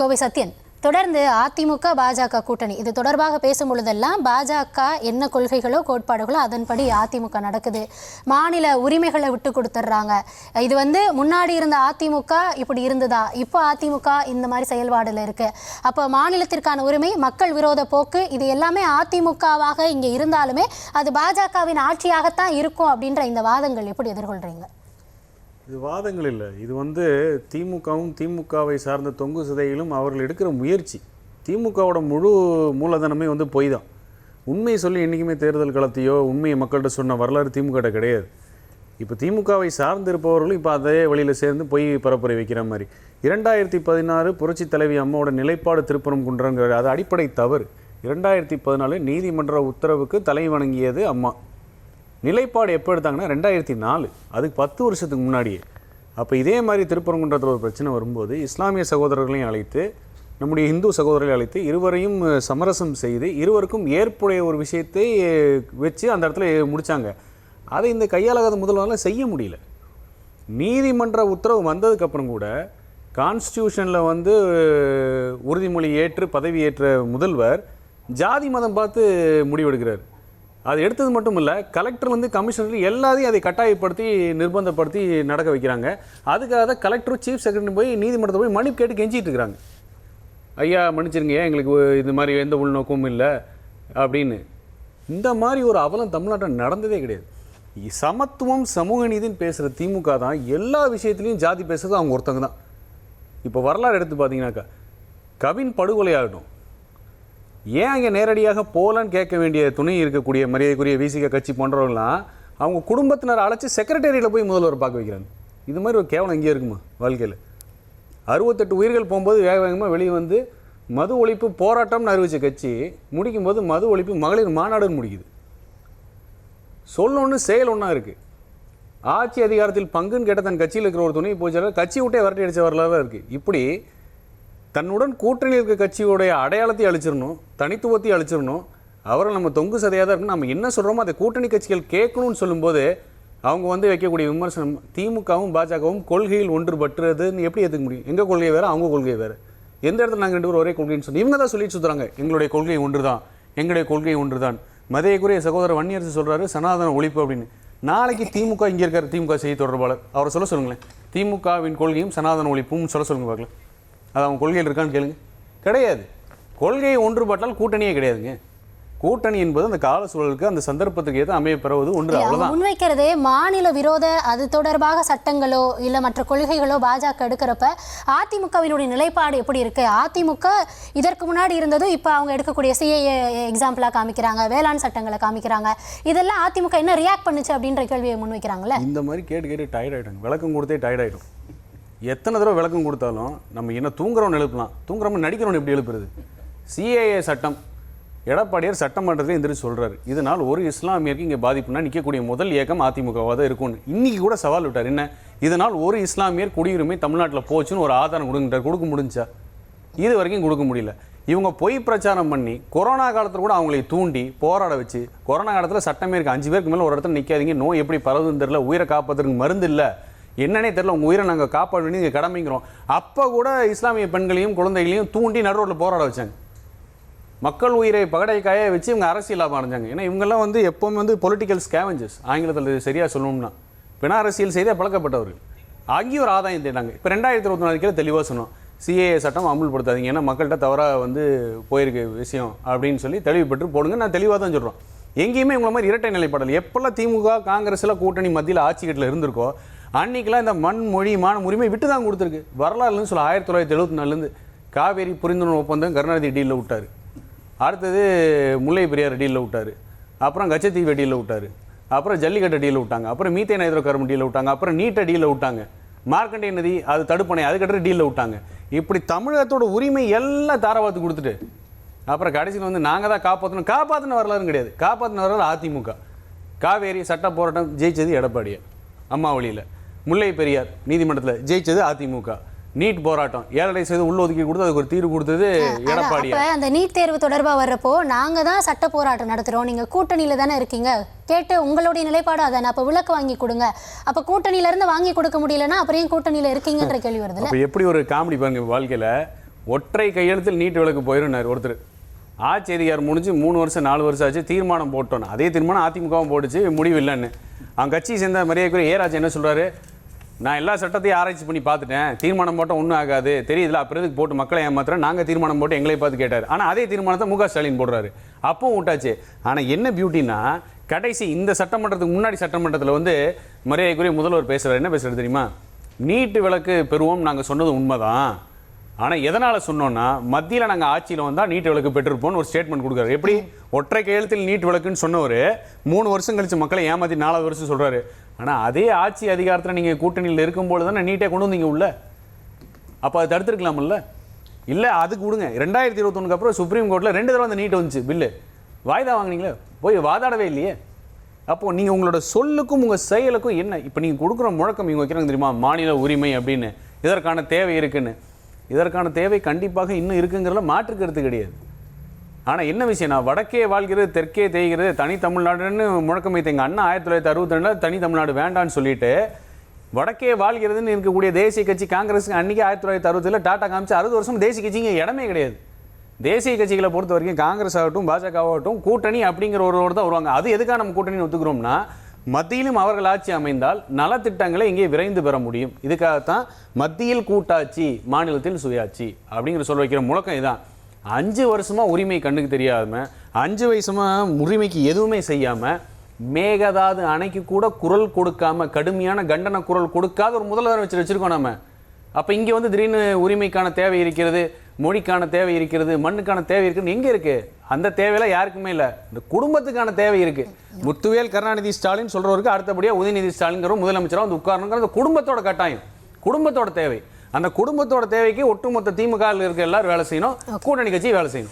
கோவை சத்யன், தொடர்ந்து அதிமுக பாஜக கூட்டணி இது தொடர்பாக பேசும் பொழுதெல்லாம் பாஜக என்ன கொள்கைகளோ கோட்பாடுகளோ அதன்படி அதிமுக நடக்குது, மாநில உரிமைகளை விட்டு கொடுத்துட்றாங்க. இது முன்னாடி இருந்த அதிமுக இப்படி இருந்ததா, இப்போ அதிமுக இந்த மாதிரி செயல்பாடுல இருக்கு. அப்போ மாநிலத்திற்கான உரிமை, மக்கள் விரோத போக்கு, இது எல்லாமே அதிமுகவாக இங்கே இருந்தாலுமே அது பாஜகவின் ஆட்சியாகத்தான் இருக்கும் அப்படின்ற இந்த வாதங்கள் எப்படி எதிர்கொள்றீங்க? இது வாதங்கள் இல்லை, இது திமுகவும் திமுகவை சார்ந்த தொங்கு சிதையிலும் அவர்கள் எடுக்கிற முயற்சி. திமுகவோட முழு மூலதனமே பொய் தான். உண்மையை சொல்லி என்றைக்குமே தேர்தல் களத்தையோ உண்மையை மக்கள்கிட்ட சொன்ன வரலாறு திமுக கிடையாது. இப்போ திமுகவை சார்ந்திருப்பவர்களும் இப்போ அதே வழியில் சேர்ந்து பொய் பரப்புரை வைக்கிற மாதிரி. 2016 புரட்சி தலைவி அம்மாவோட நிலைப்பாடு திருப்பரம் குன்றங்கிற அது அடிப்படை தவறு. 2014 நீதிமன்ற உத்தரவுக்கு தலை வணங்கியது அம்மா. நிலைப்பாடு எப்போ எடுத்தாங்கன்னா 2004, அதுக்கு 10 வருஷத்துக்கு முன்னாடியே. அப்போ இதே மாதிரி திருப்பரங்குன்றத்தில் ஒரு பிரச்சனை வரும்போது இஸ்லாமிய சகோதரர்களையும் அழைத்து நம்முடைய இந்து சகோதரர்களை அழைத்து இருவரையும் சமரசம் செய்து இருவருக்கும் ஏற்புடைய ஒரு விஷயத்தை வச்சு அந்த இடத்துல முடித்தாங்க. அதை இந்த கையாளாத முதல்வரால் செய்ய முடியல. நீதிமன்ற உத்தரவு வந்ததுக்கப்புறம் கூட கான்ஸ்டியூஷனில் உறுதிமொழி ஏற்று பதவி ஏற்ற முதல்வர் ஜாதி மதம் பார்த்து முடிவெடுக்கிறார். அது எடுத்தது மட்டும் இல்லை, கலெக்டர் கமிஷனர் எல்லாத்தையும் அதை கட்டாயப்படுத்தி நிர்பந்தப்படுத்தி நடக்க வைக்கிறாங்க. அதுக்காக கலெக்டரும் சீஃப் செக்ரட்டரி போய் நீதிமன்றத்தை போய் மன்னிப்பு கேட்டு கெஞ்சிட்டு இருக்கிறாங்க. ஐயா மன்னிச்சிருங்க, எங்களுக்கு இது மாதிரி எந்த உள்நோக்கமும் இல்லை அப்படின்னு. இந்த மாதிரி ஒரு அவலம் தமிழ்நாட்டில் நடந்ததே கிடையாது. சமத்துவம் சமூக நீதின்னு பேசுகிற திமுக தான் எல்லா விஷயத்துலையும் ஜாதி பேசுகிறது அவங்க ஒருத்தங்க தான். இப்போ வரலாறு எடுத்து பார்த்தீங்கன்னாக்கா கவின் படுகொலையாகட்டும், ஏன் அங்கே நேரடியாக போலன்னு கேட்க வேண்டிய துணை இருக்கக்கூடிய மரியாதைக்குரிய விசிக கட்சி போன்றவர்களாம் அவங்க குடும்பத்தினர் அழைச்சி செக்ரட்டரியில் போய் முதல்வர் பார்க்க வைக்கிறாங்க. இது மாதிரி ஒரு கேவலம் இங்கே இருக்குமா வாழ்க்கையில்? 68 உயிர்கள் போகும்போது வேக வேகமாக வெளியே மது ஒழிப்பு போராட்டம்னு அறிவித்த கட்சி முடிக்கும்போது மது ஒழிப்பு மகளிர் மாநாடுன்னு முடிக்குது. சொல்லொன்று செயல் ஒன்றா இருக்குது. ஆட்சி அதிகாரத்தில் பங்குன்னு கேட்ட தன் கட்சியில் இருக்கிற ஒரு துணை போச்சாளர் கட்சி விட்டே வரட்டி அடித்த வரலாறு இருக்குது. இப்படி தன்னுடன் கூட்டணியில் இருக்க கட்சியோடைய அடையாளத்தை அழிச்சிடணும், தனித்துவத்தை அழிச்சிடணும், அவரை நம்ம தொங்கு சதையாக தான் இருக்கணும், நம்ம என்ன சொல்கிறோமோ அதை கூட்டணி கட்சிகள் கேட்கணும்னு சொல்லும்போது அவங்க வைக்கக்கூடிய விமர்சனம் திமுகவும் பாஜகவும் கொள்கையில் ஒன்றுபட்டுறதுன்னு எப்படி ஏற்றுக்க முடியும்? எங்கள் கொள்கை வேறு, அவங்க கொள்கை வேறு. எந்த இடத்துல நாங்கள் 2 பேரும் ஒரே கொள்கைன்னு சொல்லி இவங்க தான் சொல்லிட்டு சுற்றுறாங்க. எங்களுடைய கொள்கை ஒன்று தான், எங்களுடைய கொள்கை ஒன்று தான். மதியக்குரிய சகோதரர் வன்னியரசு சொல்கிறாரு சனாதன ஒழிப்பு அப்படின்னு. நாளைக்கு திமுக இங்கே இருக்கிற திமுக செய்தி தொடர்பாளர் அவரை சொல்ல சொல்லுங்களேன், திமுகவின் கொள்கையும் சனாதன ஒழிப்பும் சொல்ல சொல்லுங்க பார்க்கலாம். அது அவங்க கொள்கையில் இருக்கான்னு கேளுங்க. கிடையாது. கொள்கையை ஒன்றுபட்டால் கூட்டணியே கிடையாதுங்க. கூட்டணி என்பது அந்த கால சூழலுக்கு அந்த சந்தர்ப்பத்துக்கு ஏற்ற அமைய பெறுவது ஒன்று, அவ்வளவுதான். முன்வைக்கிறதே மாநில விரோத அது தொடர்பாக சட்டங்களோ இல்லை மற்ற கொள்கைகளோ பாஜக எடுக்கிறப்ப அதிமுகவினுடைய நிலைப்பாடு எப்படி இருக்கு? அதிமுக இதற்கு முன்னாடி இருந்ததும் இப்போ அவங்க எடுக்கக்கூடிய சிஏஏ எக்ஸாம்பிளாக காமிக்கிறாங்க, வேளாண் சட்டங்களை காமிக்கிறாங்க. இதெல்லாம் அதிமுக என்ன ரியாக்ட் பண்ணுச்சு அப்படின்ற கேள்வியை முன்வைக்கிறாங்களே. இந்த மாதிரி கேட்டு டயர்ட் ஆகிட்டாங்க. விளக்கம் கொடுத்தே டயர்ட் ஆகிடும். எத்தனை தடவை விளக்கம் கொடுத்தாலும் நம்ம என்ன தூங்குறவன் எழுப்பலாம், தூங்குறவன் நடிக்கிறவன் எப்படி எழுப்புறது? சிஏஏ சட்டம் எடப்பாடியார் சட்டமன்றத்தில் எந்திரிச்சு சொல்கிறார், இதனால் ஒரு இஸ்லாமியருக்கு இங்கே பாதிப்புனா நிற்கக்கூடிய முதல் இயக்கம் அதிமுகவாக தான் இருக்கும்னு. இன்றைக்கி கூட சவால் விட்டார். என்ன, இதனால் ஒரு இஸ்லாமியர் குடியுரிமை தமிழ்நாட்டில் போச்சுன்னு ஒரு ஆதாரம் கொடுங்கிட்டார். கொடுக்க முடிஞ்சா? இது வரைக்கும் கொடுக்க முடியல. இவங்க பொய் பிரச்சாரம் பண்ணி கொரோனா காலத்தில் கூட அவங்களை தூண்டி போராட வச்சு, கொரோனா காலத்தில் சட்டமே இருக்குது, 5 பேருக்கு மேலே ஒரு இடத்துல நிற்காதீங்க, நோய் எப்படி பரவுதுன்னு தெரியல, உயிரை காப்பாற்றுறதுக்கு மருந்து இல்லை, என்னன்னே தெரியல, உங்கள் உயிரை நாங்கள் காப்பாற்ற வேண்டிய இங்கே கடமைங்கிறோம். அப்போ கூட இஸ்லாமிய பெண்களையும் குழந்தைகளையும் தூண்டி நடுரோட்டில் போராட வச்சாங்க. மக்கள் உயிரை பகடைக்காய வச்சு இவங்க அரசியல் லாபம் அடைஞ்சாங்க. ஏன்னா இவங்கெல்லாம் எப்போவுமே பொலிட்டிக்கல் ஸ்கேவஞ்சர்ஸ், ஆங்கிலத்தில் சரியாக சொல்லணும்னா பிண அரசியல் செய்தே பழக்கப்பட்டவர்கள். அங்கேயும் ஒரு ஆதாயம் தேடாங்க. இப்போ 2024 தெளிவாக சொன்னோம், சிஏஏ சட்டம் அமுல்படுத்தாதீங்க, ஏன்னா மக்கள்கிட்ட தவறாக போயிருக்க விஷயம் அப்படின்னு சொல்லி தெளிவுபட்டு போடுங்க. நான் தெளிவாக தான் சொல்கிறோம். எங்கேயுமே இவங்கள மாதிரி இரட்டை நிலைப்பாடல். எப்போல்லாம் திமுக காங்கிரஸில் கூட்டணி மத்தியில் ஆட்சி கட்டில் இருந்திருக்கோ அன்றைக்கெலாம் இந்த மண் மொழி மான உரிமை விட்டு தான் கொடுத்துருக்கு. வரலாறுன்னு சொல்ல 1974 காவேரி புரிந்துணர்வு ஒப்பந்தம் கருணாநிதி டீலில் விட்டார். அடுத்தது முல்லை பெரியார் டீலில் விட்டார். அப்புறம் கச்சத்தீவு டீலில் விட்டார். அப்புறம் ஜல்லிக்கட்டு டீலில் விட்டாங்க. அப்புறம் மீத்தேன் ஹைட்ரோ கார்பன் டீலில் விட்டாங்க. அப்புறம் நீட்டை டீலில் விட்டாங்க. மார்க்கண்டேய நதி அது தடுப்பணை அதுக்கடுத்து டீலில் விட்டாங்க. இப்படி தமிழகத்தோட உரிமை எல்லாம் தாராவாத்து கொடுத்துட்டு அப்புறம் கடைசியில் நாங்கள் தான் காப்பாற்றின வரலாறும் கிடையாது. காப்பாற்றின வரலாறு அதிமுக. காவேரி சட்ட போராட்டம் ஜெயிச்சது எடப்பாடியார் அம்மா வழியில். முல்லை பெரியார் நீதிமன்றத்தில் ஜெயிச்சது அதிமுக. நீட் போராட்டம் 7.5% உள்ளொதுக்கீடு கொடுத்து அதுக்கு ஒரு தீர்வு கொடுத்தது எடப்பாடியார். அந்த நீட் தேர்வு தொடர்பாக வர்றப்போ நாங்கள் தான் சட்ட போராட்டம் நடத்துகிறோம், நீங்கள் கூட்டணியில் தானே இருக்கீங்க, கேட்டு உங்களுடைய நிலைப்பாடு அதானே, அப்போ விளக்கு வாங்கி கொடுங்க. அப்போ கூட்டணியிலேருந்து வாங்கி கொடுக்க முடியலன்னா அப்புறம் ஏன் கூட்டணியில் இருக்கீங்கன்ற கேள்வி வருது. அப்போ எப்படி ஒரு காமெடி பாருங்க வாழ்க்கையில். ஒற்றை கையெழுத்தில் நீட் விலக்கு போயிருந்தார் ஒருத்தர். ஆட்சி அதிகாரம் முடிஞ்சு 3 வருஷம் 4 வருஷம் ஆச்சு, தீர்மானம் போட்டோன்னு அதே தீர்மானம் அதிமுகவும் போட்டுச்சு, முடிவு இல்லைன்னு. அவங்க கட்சி சேர்ந்த மரியாதைக்குரிய ஏராஜ் என்ன சொல்கிறாரு, நான் எல்லா சட்டத்தையும் ஆராய்ச்சி பண்ணி பார்த்துட்டேன், தீர்மானம் போட்டால் ஒன்றும் ஆகாது தெரியுதுல, அப்புறம் இதுக்கு போட்டு மக்களை ஏமாத்துறேன், நாங்கள் தீர்மானம் போட்டு எங்களை பார்த்து கேட்டார். ஆனால் அதே தீர்மானத்தை மு க ஸ்டாலின் போடுறாரு, அப்பவும் விட்டாச்சு. ஆனால் என்ன பியூட்டின்னா கடைசி இந்த சட்டமன்றத்துக்கு முன்னாடி சட்டமன்றத்தில் வந்து மரியாதைக்குரிய முதல்வர் பேசுகிறார். என்ன பேசுகிறது தெரியுமா, நீட்டு விலக்கு பெறுவோம் நாங்கள் சொன்னது உண்மைதான், ஆனால் எதனால் சொன்னோன்னா மத்தியில் நாங்கள் ஆட்சியில் வந்தால் நீட் விலக்கு பெற்றிருப்போம்னு ஒரு ஸ்டேட்மெண்ட் கொடுக்குறாரு. எப்படி ஒற்றை கையெழுத்தில் நீட் விலக்குன்னு சொன்னவர் 3 வருஷம் கழிச்சு மக்களை ஏமாற்றி 4வது வருஷம் சொல்கிறாரு. ஆனால் அதே ஆட்சி அதிகாரத்தில் நீங்கள் கூட்டணியில் இருக்கும்போது தானே நீட்டே கொண்டு வந்தீங்க உள்ள, அப்போ அதை தடுத்துருக்கலாம்ல. இல்லை அதுக்கு விடுங்க, 2021 அப்புறம் சுப்ரீம் கோர்ட்டில் 2 தடவை அந்த நீட் வந்துச்சு பில்லு, வாய்தா வாங்கினீங்களே, போய் வாதாடவே இல்லையே. அப்போது நீங்கள் உங்களோட சொல்லுக்கும் உங்கள் செயலுக்கும் என்ன, இப்போ நீங்கள் கொடுக்குற முழக்கம் இவங்க வைக்கிறாங்க தெரியுமா, மாநில உரிமை அப்படின்னு, இதற்கான தேவை இருக்குன்னு. இதற்கான தேவை கண்டிப்பாக இன்னும் இருக்குங்கிறதுல மாற்று கருத்து கிடையாது. ஆனால் என்ன விஷயம்னா வடக்கே வாழ்கிறது தெற்கே தேய்கிறது தனி தமிழ்நாடுன்னு முழக்கம் வைத்த எங்கள் அண்ணா 1962 தனி தமிழ்நாடு வேண்டான்னு சொல்லிட்டு வடக்கே வாழ்கிறதுன்னு இருக்கக்கூடிய தேசிய கட்சி காங்கிரஸுக்கு அன்றைக்கி 1960 டாட்டா காமிச்சு 60 வருஷம் தேசிய கட்சிங்க இடமே கிடையாது. தேசிய கட்சிகளை பொறுத்த வரைக்கும் காங்கிரஸ் ஆகட்டும் பாஜக ஆகட்டும் கூட்டணி அப்படிங்கிற ஒருவர் தான் வருவாங்க. அது எதுக்காக நம்ம கூட்டணி ஒத்துக்கிறோம்னா மத்தியிலும் அவர்கள் ஆட்சி அமைந்தால் நலத்திட்டங்களை இங்கே விரைந்து பெற முடியும். இதுக்காகத்தான் மத்தியில் கூட்டாட்சி மாநிலத்தில் சுயாட்சி அப்படிங்கிற சொல்ல வைக்கிற முழக்கம் இதுதான். 5 வருஷமாக உரிமை கண்ணுக்கு தெரியாமல் 5 வருஷமாக உரிமைக்கு எதுவுமே செய்யாமல் மேகதாது அணைக்கு கூட குரல் கொடுக்காம கடுமையான கண்டன குரல் கொடுக்காத ஒரு முதல்வர் வச்சிருக்கோம் நம்ம. அப்போ இங்கே வந்து திடீர்னு உரிமைக்கான தேவை இருக்கிறது, மொழிக்கான தேவை இருக்கிறது, மண்ணுக்கான தேவை இருக்குன்னு எங்கே இருக்குது? அந்த தேவையெல்லாம் யாருக்குமே இல்லை, இந்த குடும்பத்துக்கான தேவை இருக்குது. முத்துவேல் கருணாநிதி ஸ்டாலின் சொல்கிறவருக்கு அடுத்தபடியாக உதயநிதி ஸ்டாலின்கிற முதலமைச்சராக வந்து உட்காரணுங்கிற அந்த குடும்பத்தோட கட்டாயம், குடும்பத்தோட தேவை. அந்த குடும்பத்தோட தேவைக்கு ஒட்டுமொத்த திமுக இருக்க எல்லாரும் வேலை செய்யணும், கூட்டணி கட்சி வேலை செய்யணும்.